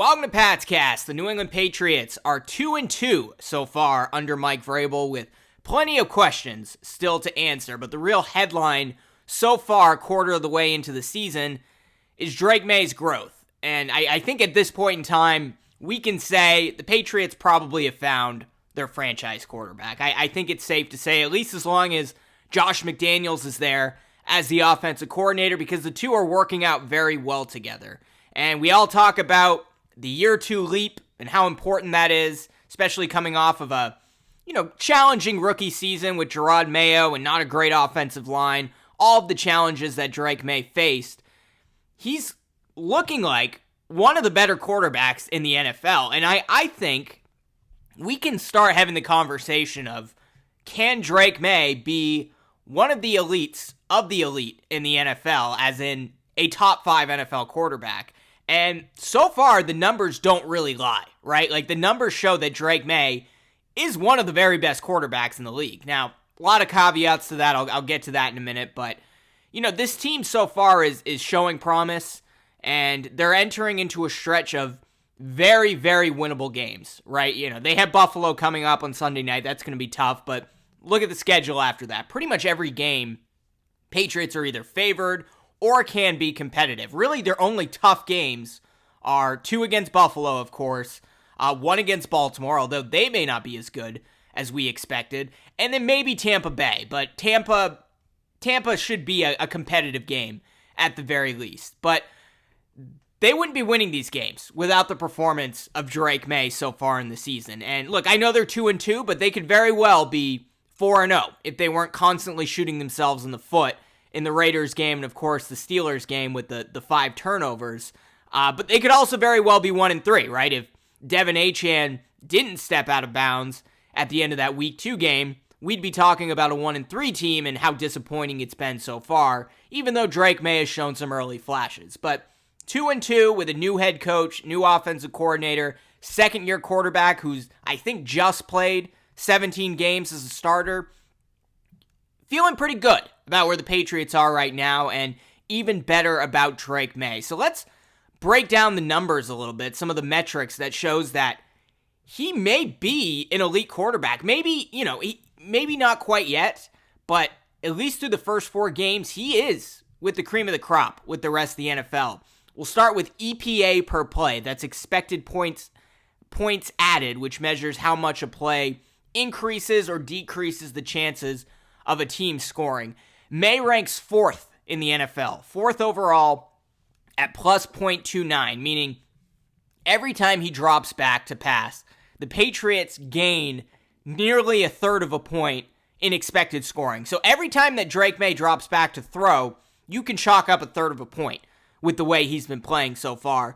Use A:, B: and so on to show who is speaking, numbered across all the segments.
A: Welcome to Patscast. The New England Patriots are 2-2 so far under Mike Vrabel, with plenty of questions still to answer. But the real headline so far, quarter of the way into the season, is Drake Maye's growth. And I think at this point in time, we can say the Patriots probably have found their franchise quarterback. I think it's safe to say, at least as long as Josh McDaniels is there as the offensive coordinator, because the two are working out very well together. And we all talk about the year two leap and how important that is, especially coming off of a, challenging rookie season with Gerard Mayo and not a great offensive line, all of the challenges that Drake Maye faced. He's looking like one of the better quarterbacks in the NFL, and I think we can start having the conversation of, can Drake Maye be one of the elites of the elite in the NFL, as in a top 5 NFL quarterback? And so far, the numbers don't really lie, right? Like, the numbers show that Drake Maye is one of the very best quarterbacks in the league. Now, a lot of caveats to that. I'll get to that in a minute. But, this team so far is showing promise, and they're entering into a stretch of very, very winnable games, right? They have Buffalo coming up on Sunday night. That's going to be tough. But look at the schedule after that. Pretty much every game, Patriots are either favored or can be competitive. Really, their only tough games are 2 against Buffalo, of course, 1 against Baltimore, although they may not be as good as we expected, and then maybe Tampa Bay. But Tampa should be a competitive game at the very least. But they wouldn't be winning these games without the performance of Drake Maye so far in the season. And look, I know they're 2-2, but they could very well be 4-0 if they weren't constantly shooting themselves in the foot in the Raiders game, and of course the Steelers game with the 5 turnovers. But they could also very well be 1-3, right? If Devin Achane didn't step out of bounds at the end of that Week 2 game, we'd be talking about a 1-3 team and how disappointing it's been so far, even though Drake Maye has shown some early flashes. But 2-2 with a new head coach, new offensive coordinator, second-year quarterback who's, I think, just played 17 games as a starter. Feeling pretty good about where the Patriots are right now, and even better about Drake Maye. So let's break down the numbers a little bit, some of the metrics that shows that he may be an elite quarterback. Maybe, maybe not quite yet, but at least through the first 4 games, he is with the cream of the crop with the rest of the NFL. We'll start with EPA per play. That's expected points added, which measures how much a play increases or decreases the chances of a team scoring. Maye ranks 4th in the NFL, 4th overall at plus .29, meaning every time he drops back to pass, the Patriots gain nearly 1/3 of a point in expected scoring. So every time that Drake Maye drops back to throw, you can chalk up 1/3 of a point with the way he's been playing so far.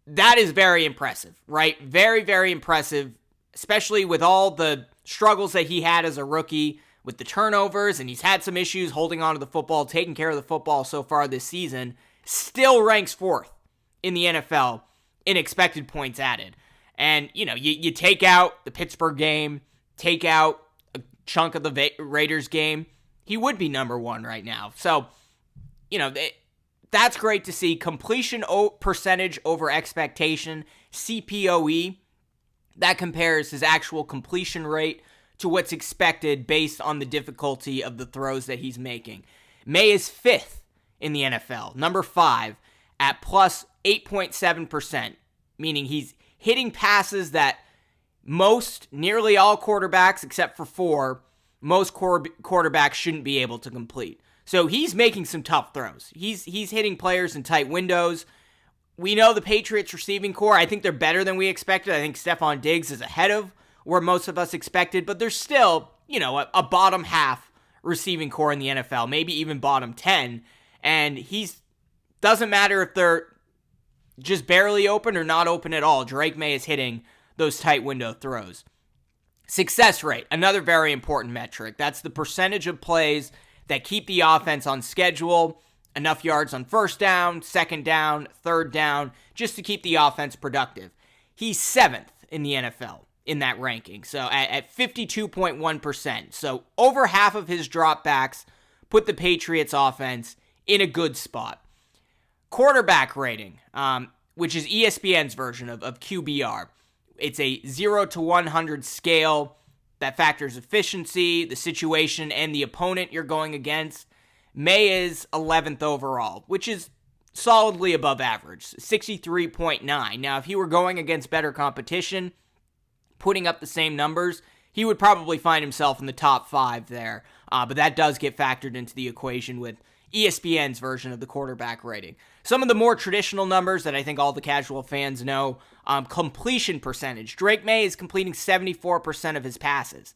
A: That is very impressive, right? Very, very impressive, especially with all the struggles that he had as a rookie with the turnovers, and he's had some issues holding on to the football, taking care of the football so far this season. Still ranks 4th in the NFL in expected points added. And, you take out the Pittsburgh game, take out a chunk of the Raiders game, he would be number 1 right now. So, that's great to see. Completion percentage over expectation, CPOE, that compares his actual completion rate to what's expected based on the difficulty of the throws that he's making. Maye is 5th in the NFL, number 5, at plus 8.7%, meaning he's hitting passes that nearly all quarterbacks, except for 4, most quarterbacks shouldn't be able to complete. So he's making some tough throws. He's hitting players in tight windows. We know the Patriots receiving core, I think they're better than we expected. I think Stephon Diggs is ahead of where most of us expected, but there's still, a bottom half receiving core in the NFL, maybe even bottom 10, and doesn't matter if they're just barely open or not open at all. Drake Maye is hitting those tight window throws. Success rate, another very important metric. That's the percentage of plays that keep the offense on schedule, enough yards on first down, second down, third down, just to keep the offense productive. He's 7th in the NFL in that ranking, so at 52.1%. So over half of his dropbacks put the Patriots offense in a good spot. Quarterback rating. which is ESPN's version of QBR. It's a 0 to 100 scale that factors efficiency, the situation, and the opponent you're going against. Maye is 11th overall, which is solidly above average, 63.9. Now, if he were going against better competition, putting up the same numbers, he would probably find himself in the top 5 there. But that does get factored into the equation with ESPN's version of the quarterback rating. Some of the more traditional numbers that I think all the casual fans know, completion percentage. Drake Maye is completing 74% of his passes.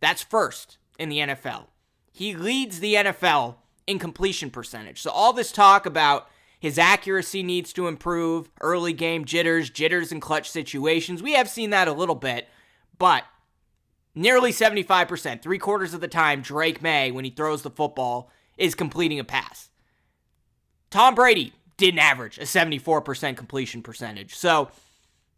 A: That's first in the NFL. He leads the NFL in completion percentage. So all this talk about his accuracy needs to improve, early game jitters in clutch situations, we have seen that a little bit, but nearly 75%, 3/4 of the time, Drake Maye, when he throws the football, is completing a pass. Tom Brady didn't average a 74% completion percentage. So,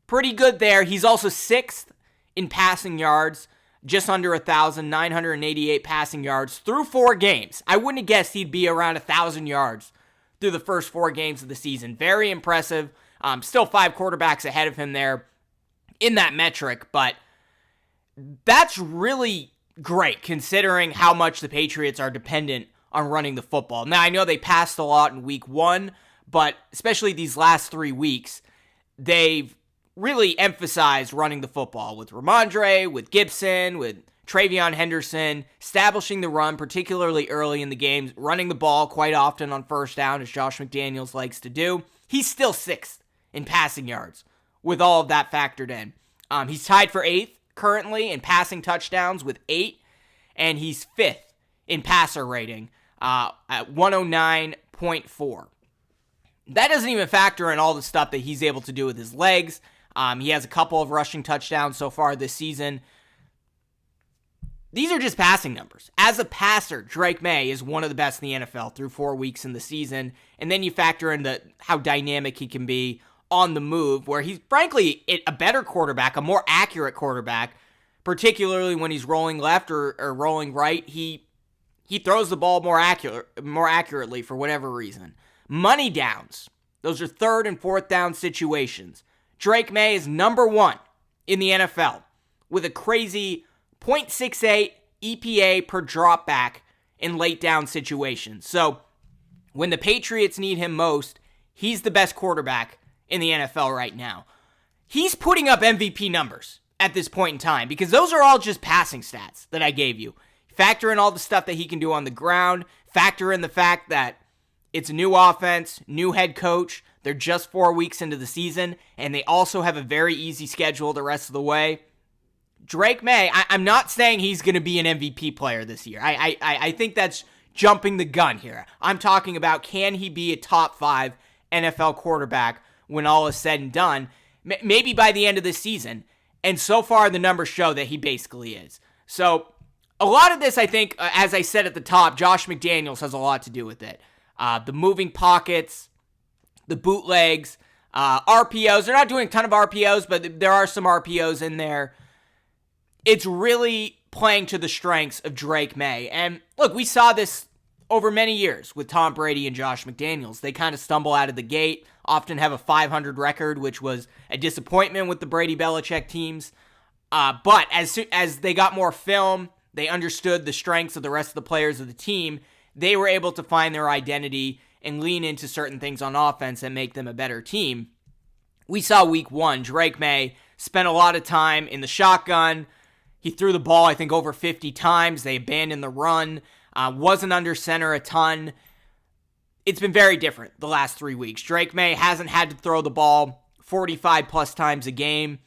A: pretty good there. He's also 6th in passing yards, just under 1,000, 988 passing yards through 4 games. I wouldn't have guessed he'd be around 1,000 yards through the first 4 games of the season. Very impressive. Still 5 quarterbacks ahead of him there in that metric, but that's really great considering how much the Patriots are dependent on running the football. Now, I know they passed a lot in week 1, but especially these last 3 weeks, they've really emphasized running the football with Ramondre, with Gibson, with Travion Henderson, establishing the run, particularly early in the games, running the ball quite often on first down, as Josh McDaniels likes to do. He's still 6th in passing yards with all of that factored in. He's tied for 8th currently in passing touchdowns with 8, and he's 5th in passer rating at 109.4. That doesn't even factor in all the stuff that he's able to do with his legs. He has a couple of rushing touchdowns so far this season. These are just passing numbers. As a passer, Drake Maye is one of the best in the NFL through 4 weeks in the season. And then you factor in how dynamic he can be on the move, where he's frankly a better quarterback, a more accurate quarterback, particularly when he's rolling left or rolling right. He throws the ball more accurately for whatever reason. Money downs. Those are 3rd and 4th down situations. Drake Maye is number 1 in the NFL with a crazy 0.68 EPA per drop back in late down situations. So when the Patriots need him most, he's the best quarterback in the NFL right now. He's putting up MVP numbers at this point in time because those are all just passing stats that I gave you. Factor in all the stuff that he can do on the ground. Factor in the fact that it's a new offense, new head coach. They're just 4 weeks into the season, and they also have a very easy schedule the rest of the way. Drake Maye, I'm not saying he's going to be an MVP player this year. I think that's jumping the gun here. I'm talking about, can he be a top 5 NFL quarterback when all is said and done? Maybe by the end of this season. And so far, the numbers show that he basically is. So, a lot of this, I think, as I said at the top, Josh McDaniels has a lot to do with it. The moving pockets, the bootlegs, RPOs. They're not doing a ton of RPOs, but there are some RPOs in there. It's really playing to the strengths of Drake Maye. And look, we saw this over many years with Tom Brady and Josh McDaniels. They kind of stumble out of the gate, often have a 500 record, which was a disappointment with the Brady-Belichick teams. But as they got more film, they understood the strengths of the rest of the players of the team. They were able to find their identity and lean into certain things on offense and make them a better team. We saw week 1, Drake Maye spent a lot of time in the shotgun. He threw the ball, I think, over 50 times. They abandoned the run. Wasn't under center a ton. It's been very different the last 3 weeks. Drake Maye hasn't had to throw the ball 45 plus times a game.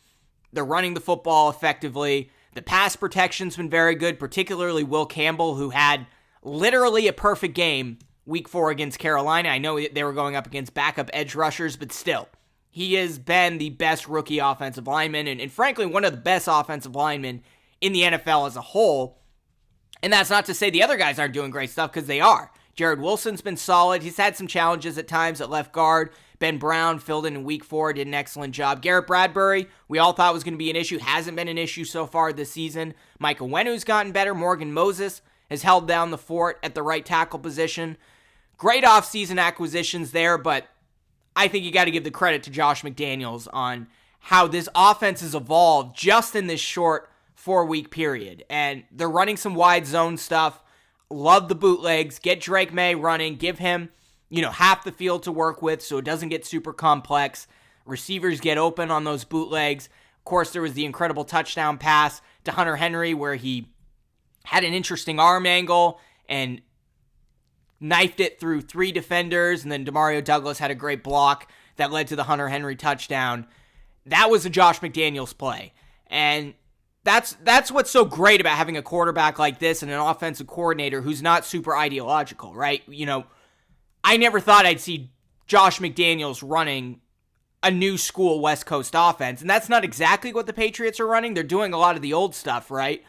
A: They're running the football effectively. The pass protection's been very good, particularly Will Campbell, who had literally a perfect game week 4 against Carolina. I know they were going up against backup edge rushers, but still, he has been the best rookie offensive lineman and frankly, one of the best offensive linemen in the NFL as a whole. And that's not to say the other guys aren't doing great stuff, because they are. Jared Wilson's been solid. He's had some challenges at times at left guard. Ben Brown filled in week 4, did an excellent job. Garrett Bradbury, we all thought was going to be an issue. Hasn't been an issue so far this season. Micah Wenou's gotten better. Morgan Moses has held down the fort at the right tackle position. Great offseason acquisitions there, but I think you got to give the credit to Josh McDaniels on how this offense has evolved just in this short 4-week period. And they're running some wide zone stuff. Love the bootlegs. Get Drake Maye running. Give him, half the field to work with so it doesn't get super complex. Receivers get open on those bootlegs. Of course, there was the incredible touchdown pass to Hunter Henry where he had an interesting arm angle and knifed it through 3 defenders, and then Demario Douglas had a great block that led to the Hunter Henry touchdown. That was a Josh McDaniels play. And that's what's so great about having a quarterback like this and an offensive coordinator who's not super ideological, right? I never thought I'd see Josh McDaniels running a new school West Coast offense, and that's not exactly what the Patriots are running. They're doing a lot of the old stuff, right?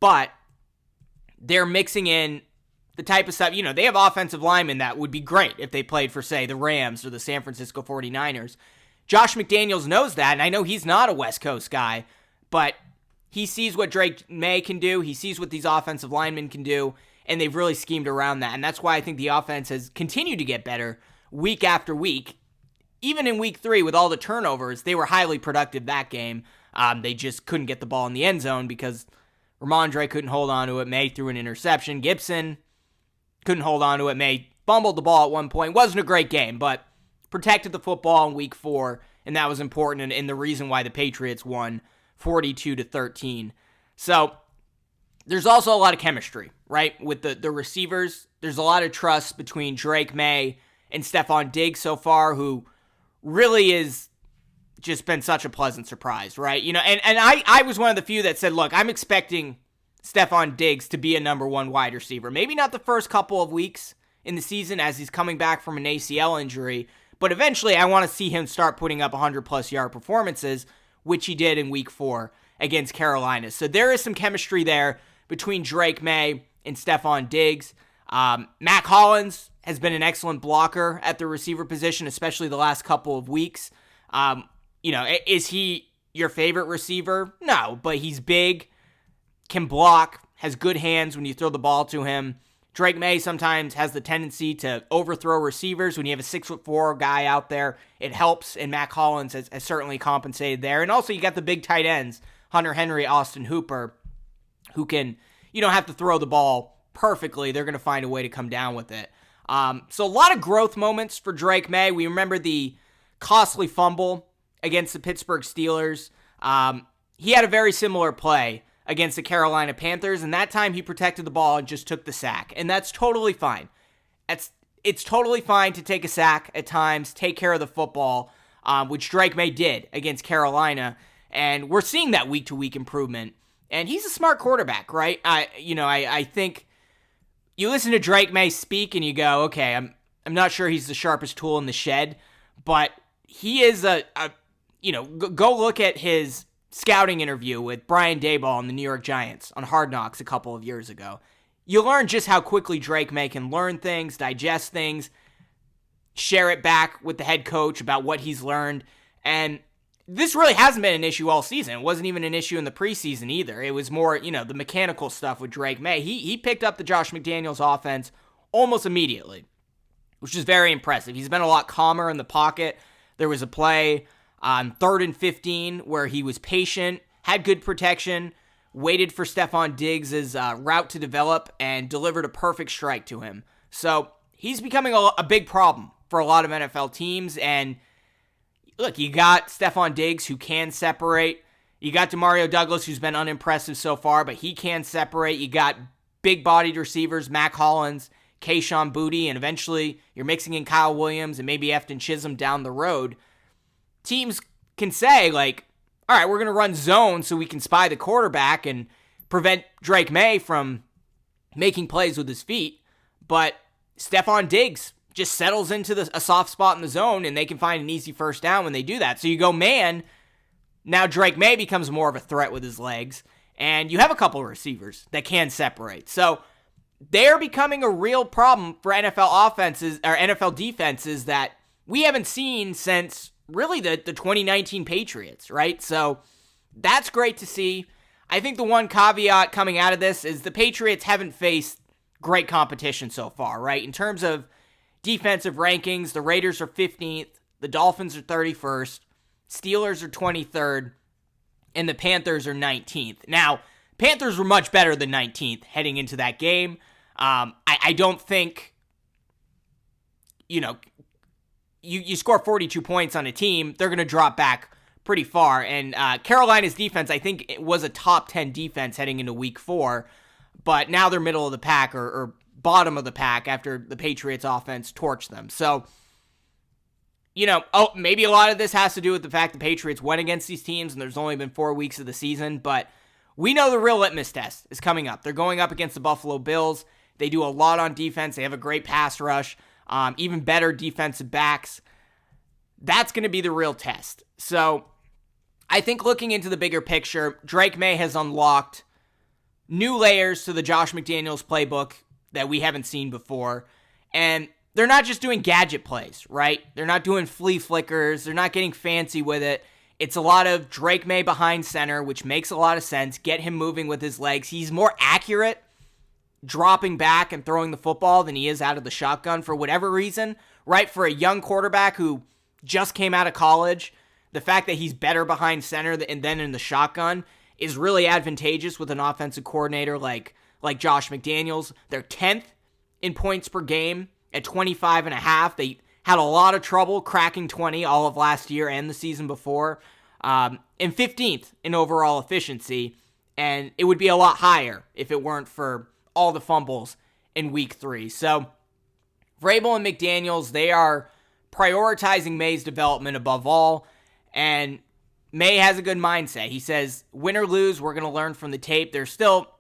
A: But they're mixing in the type of stuff, they have offensive linemen that would be great if they played for, say, the Rams or the San Francisco 49ers. Josh McDaniels knows that, and I know he's not a West Coast guy, but he sees what Drake Maye can do. He sees what these offensive linemen can do, and they've really schemed around that. And that's why I think the offense has continued to get better week after week. Even in week 3, with all the turnovers, they were highly productive that game. They just couldn't get the ball in the end zone because Ramondre couldn't hold on to it. Maye threw an interception. Gibson couldn't hold on to it. Maye fumbled the ball at one point. Wasn't a great game, but protected the football in week 4, and that was important and the reason why the Patriots won 42-13. So there's also a lot of chemistry, right? With the receivers, there's a lot of trust between Drake Maye and Stephon Diggs so far, who really is just been such a pleasant surprise, right? And I was one of the few that said, look, I'm expecting Stephon Diggs to be a number 1 wide receiver. Maybe not the first couple of weeks in the season as he's coming back from an ACL injury, but eventually I want to see him start putting up 100-plus yard performances, which he did in week 4 against Carolina. So there is some chemistry there between Drake Maye and Stephon Diggs. Mac Hollins has been an excellent blocker at the receiver position, especially the last couple of weeks. Is he your favorite receiver? No, but he's big, can block, has good hands when you throw the ball to him. Drake Maye sometimes has the tendency to overthrow receivers. When you have a 6'4" guy out there, it helps, and Mac Hollins has certainly compensated there. And also you got the big tight ends, Hunter Henry, Austin Hooper, who can, you don't have to throw the ball perfectly. They're going to find a way to come down with it. So a lot of growth moments for Drake Maye. We remember the costly fumble against the Pittsburgh Steelers. He had a very similar play against the Carolina Panthers, and that time he protected the ball and just took the sack, and that's totally fine. It's totally fine to take a sack at times, take care of the football, which Drake Maye did against Carolina, and we're seeing that week-to-week improvement, and he's a smart quarterback, right? I think you listen to Drake Maye speak and you go, okay, I'm not sure he's the sharpest tool in the shed, but he is go look at his scouting interview with Brian Daboll and the New York Giants on Hard Knocks a couple of years ago. You learn just how quickly Drake Maye can learn things, digest things, share it back with the head coach about what he's learned. And this really hasn't been an issue all season. It wasn't even an issue in the preseason either. It was more, the mechanical stuff with Drake Maye. He picked up the Josh McDaniels offense almost immediately, which is very impressive. He's been a lot calmer in the pocket. There was a play on 3rd and 15 where he was patient, had good protection, waited for Stephon Diggs' route to develop, and delivered a perfect strike to him. So he's becoming a big problem for a lot of NFL teams. And look, you got Stephon Diggs who can separate. You got Demario Douglas who's been unimpressive so far, but he can separate. You got big-bodied receivers, Mac Hollins, Kayshon Boutte, and eventually you're mixing in Kyle Williams and maybe Efton Chisholm down the road. Teams can say, all right, we're going to run zone so we can spy the quarterback and prevent Drake Maye from making plays with his feet. But Stephon Diggs just settles into a soft spot in the zone, and they can find an easy first down when they do that. So you go man, now Drake Maye becomes more of a threat with his legs, and you have a couple of receivers that can separate. So they're becoming a real problem for NFL offenses or NFL defenses that we haven't seen since really the 2019 Patriots, right? So that's great to see. I think the one caveat coming out of this is the Patriots haven't faced great competition so far, right? In terms of defensive rankings, the Raiders are 15th, The Dolphins are 31st. Steelers are 23rd. And the Panthers are 19th. Now, Panthers were much better than 19th heading into that game. I don't think, you score 42 points on a team, they're going to drop back pretty far. And Carolina's defense, I think, it was a top 10 defense heading into week 4. But now they're middle of the pack or bottom of the pack after the Patriots offense torched them. So, maybe a lot of this has to do with the fact the Patriots went against these teams and there's only been 4 weeks of the season. But we know the real litmus test is coming up. They're going up against the Buffalo Bills. They do a lot on defense. They have a great pass rush, even better defensive backs. That's going to be the real test. So I think looking into the bigger picture, Drake Maye has unlocked new layers to the Josh McDaniels playbook that we haven't seen before. And they're not just doing gadget plays, right? They're not doing flea flickers. They're not getting fancy with it. It's a lot of Drake Maye behind center, which makes a lot of sense. Get him moving with his legs. He's more accurate dropping back and throwing the football than he is out of the shotgun for whatever reason, right? For a young quarterback who just came out of college, the fact that he's better behind center than in the shotgun is really advantageous with an offensive coordinator like Josh McDaniels. They're 10th in points per game at 25.5. They had a lot of trouble cracking 20 all of last year and the season before, and 15th in overall efficiency, and it would be a lot higher if it weren't for all the fumbles in week 3. So Vrabel and McDaniels, they are prioritizing Maye's development above all, and Maye has a good mindset. He says, win or lose, we're going to learn from the tape. There's still,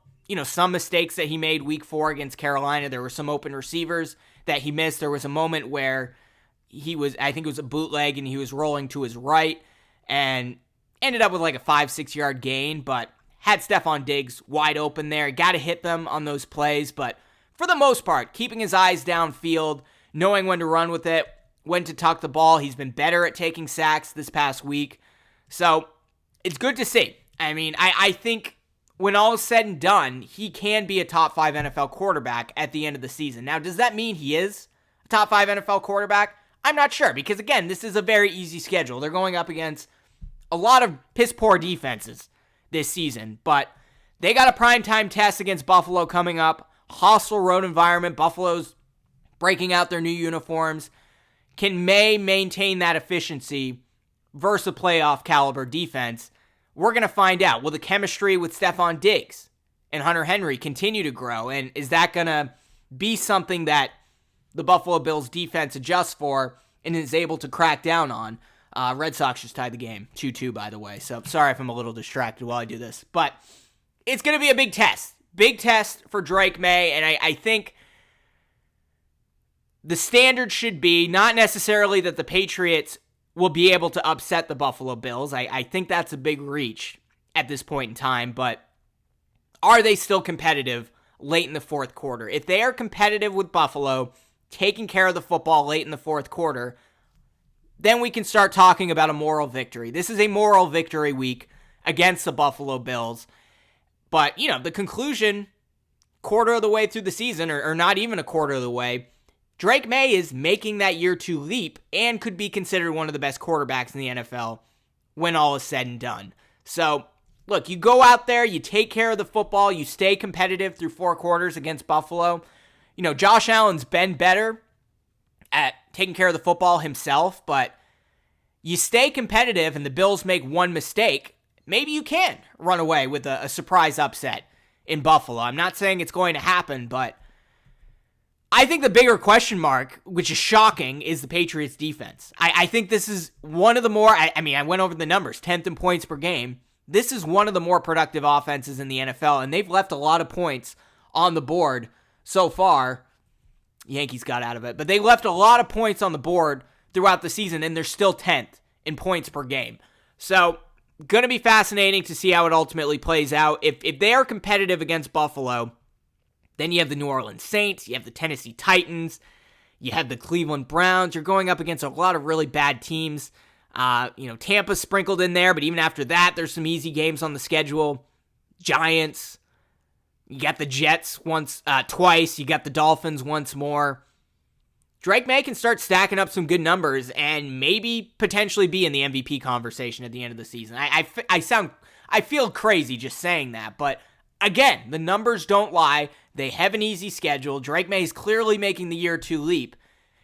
A: some mistakes that he made week 4 against Carolina. There were some open receivers that he missed. There was a moment where I think it was a bootleg, and he was rolling to his right and ended up with like a 5-6 yard gain, but had Stephon Diggs wide open there. Got to hit them on those plays, but for the most part, keeping his eyes downfield, knowing when to run with it, when to tuck the ball. He's been better at taking sacks this past week. So it's good to see. I mean, I think when all is said and done, he can be a top 5 NFL quarterback at the end of the season. Now, does that mean he is a top 5 NFL quarterback? I'm not sure, because again, this is a very easy schedule. They're going up against a lot of piss-poor defenses this season, but they got a primetime test against Buffalo coming up. Hostile road environment. Buffalo's breaking out their new uniforms. Can Maye maintain that efficiency versus a playoff caliber defense? We're going to find out. Will the chemistry with Stephon Diggs and Hunter Henry continue to grow? And is that going to be something that the Buffalo Bills defense adjusts for and is able to crack down on? Red Sox just tied the game 2-2, by the way. So sorry if I'm a little distracted while I do this. But it's going to be a big test. Big test for Drake Maye. And I think the standard should be not necessarily that the Patriots will be able to upset the Buffalo Bills. I think that's a big reach at this point in time. But are they still competitive late in the fourth quarter? If they are competitive with Buffalo, taking care of the football late in the fourth quarter, then we can start talking about a moral victory. This is a moral victory week against the Buffalo Bills. But, the conclusion, quarter of the way through the season, or not even a quarter of the way, Drake Maye is making that year 2 leap and could be considered one of the best quarterbacks in the NFL when all is said and done. So, look, you go out there, you take care of the football, you stay competitive through 4 quarters against Buffalo. Josh Allen's been better at taking care of the football himself, but you stay competitive and the Bills make one mistake, maybe you can run away with a surprise upset in Buffalo. I'm not saying it's going to happen, but I think the bigger question mark, which is shocking, is the Patriots' defense. I think this is one of the more, I went over the numbers, 10th in points per game. This is one of the more productive offenses in the NFL, and they've left a lot of points on the board so far. Yankees got out of it, but they left a lot of points on the board throughout the season, and they're still 10th in points per game. So, going to be fascinating to see how it ultimately plays out. If they are competitive against Buffalo, then you have the New Orleans Saints, you have the Tennessee Titans, you have the Cleveland Browns. You're going up against a lot of really bad teams. Tampa sprinkled in there, but even after that, there's some easy games on the schedule. Giants. You got the Jets twice. You got the Dolphins once more. Drake Maye can start stacking up some good numbers and maybe potentially be in the MVP conversation at the end of the season. I feel crazy just saying that, but again, the numbers don't lie. They have an easy schedule. Drake Maye is clearly making the year 2 leap.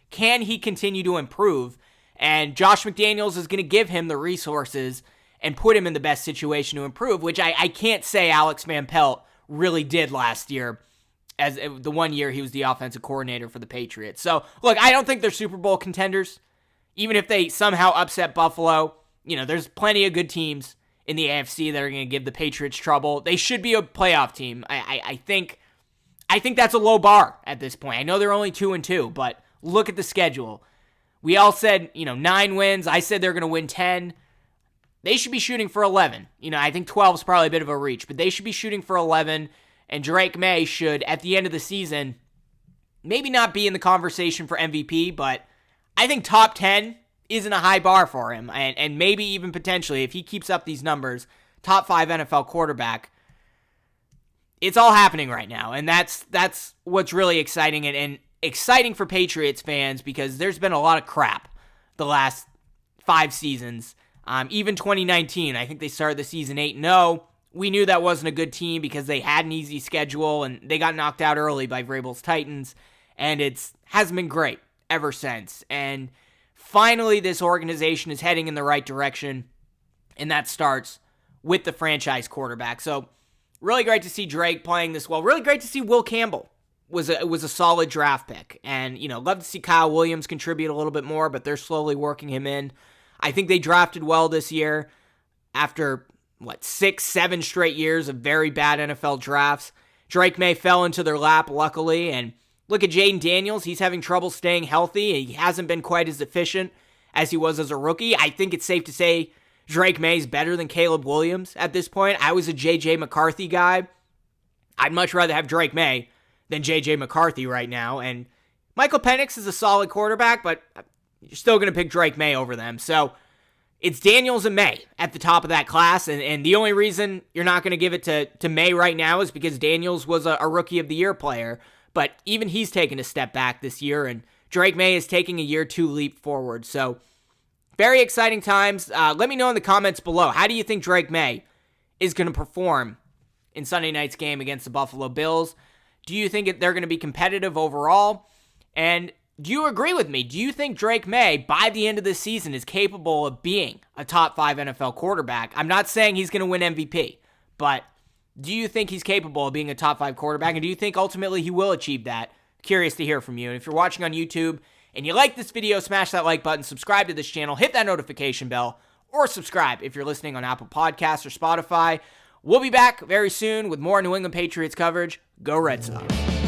A: Can he continue to improve? And Josh McDaniels is going to give him the resources and put him in the best situation to improve, which I can't say Alex Van Pelt really did last year, as the 1 year he was the offensive coordinator for the Patriots. So, look, I don't think they're Super Bowl contenders. Even if they somehow upset Buffalo, there's plenty of good teams in the AFC that are going to give the Patriots trouble. They should be a playoff team. I think that's a low bar at this point. I know they're only 2-2, but look at the schedule. We all said, 9 wins. I said they're going to win 10. They should be shooting for 11. I think 12 is probably a bit of a reach, but they should be shooting for 11. And Drake Maye should, at the end of the season, maybe not be in the conversation for MVP, but I think top 10 isn't a high bar for him. And maybe even potentially, if he keeps up these numbers, top 5 NFL quarterback. It's all happening right now. And that's what's really exciting and exciting for Patriots fans, because there's been a lot of crap the last 5 seasons. Even 2019, I think they started the season 8-0. We knew that wasn't a good team because they had an easy schedule and they got knocked out early by Vrabel's Titans, and it hasn't been great ever since. And finally, this organization is heading in the right direction, and that starts with the franchise quarterback. So really great to see Drake playing this well. Really great to see Will Campbell was a solid draft pick, and love to see Kyle Williams contribute a little bit more, but they're slowly working him in. I think they drafted well this year after 6-7 straight years of very bad NFL drafts. Drake Maye fell into their lap, luckily, and look at Jaden Daniels. He's having trouble staying healthy. He hasn't been quite as efficient as he was as a rookie. I think it's safe to say Drake Maye's better than Caleb Williams at this point. I was a J.J. McCarthy guy. I'd much rather have Drake Maye than J.J. McCarthy right now, and Michael Penix is a solid quarterback, but you're still going to pick Drake Maye over them. So it's Daniels and Maye at the top of that class, and the only reason you're not going to give it to Maye right now is because Daniels was a Rookie of the Year player, but even he's taken a step back this year, and Drake Maye is taking a year 2 leap forward. So very exciting times. Let me know in the comments below, how do you think Drake Maye is going to perform in Sunday night's game against the Buffalo Bills? Do you think they're going to be competitive overall? And do you agree with me? Do you think Drake Maye, by the end of the season, is capable of being a top 5 NFL quarterback? I'm not saying he's going to win MVP, but do you think he's capable of being a top 5 quarterback? And do you think ultimately he will achieve that? Curious to hear from you. And if you're watching on YouTube and you like this video, smash that like button, subscribe to this channel, hit that notification bell, or subscribe if you're listening on Apple Podcasts or Spotify. We'll be back very soon with more New England Patriots coverage. Go Red Sox.